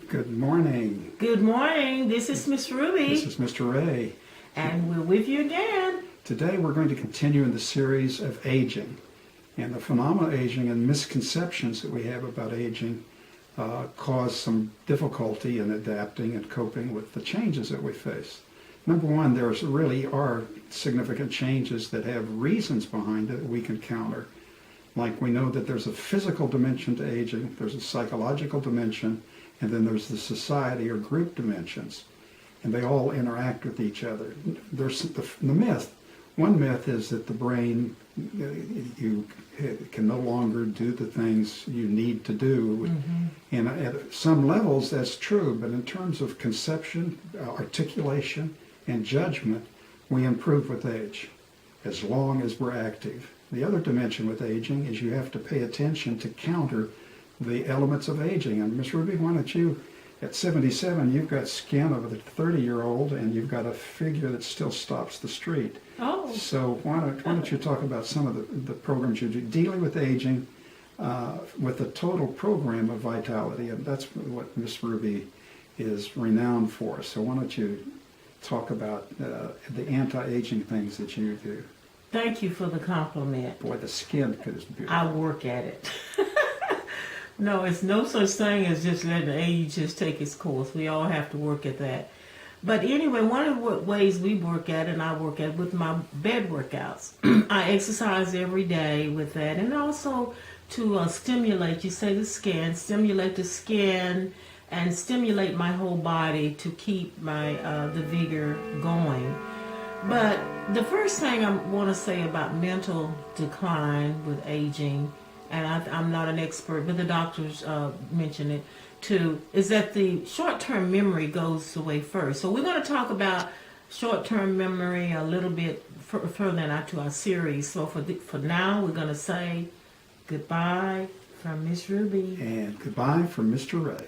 Good morning. Good morning. This is Miss Ruby. This is Mr. Ray. And we're with you again. Today we're going to continue in the series of aging. And the phenomena of aging and misconceptions that we have about aging cause some difficulty in adapting and coping with the changes that we face. Number one, there really are significant changes that have reasons behind it that we can counter. Like we know that there's a physical dimension to aging, there's a psychological dimension, and then there's the society or group dimensions. And they all interact with each other. There's one myth is that the brain, you can no longer do the things you need to do. Mm-hmm. And at some levels that's true, but in terms of conception, articulation, and judgment, we improve with age, as long as we're active. The other dimension with aging is you have to pay attention to counter the elements of aging. And Ms. Ruby, why don't you, at 77, you've got skin of a 30-year-old and you've got a figure that still stops the street. Oh. So why don't you talk about some of the programs you do, dealing with aging with a total program of vitality. And that's what Ms. Ruby is renowned for. So why don't you talk about the anti-aging things that you do. Thank you for the compliment. Boy, the skin is beautiful. I work at it. No, it's no such thing as just letting age just take its course. We all have to work at that. But anyway, one of the ways we work at, and I work at with my bed workouts. I exercise every day with that, and also to stimulate, you say the skin, stimulate the skin, and stimulate my whole body to keep my the vigor going. But the first thing I want to say about mental decline with aging, and I'm not an expert, but the doctors mention it too, is that the short-term memory goes away first. So we're going to talk about short-term memory a little bit further into our series. So for now, we're going to say goodbye from Miss Ruby. And goodbye from Mr. Ray.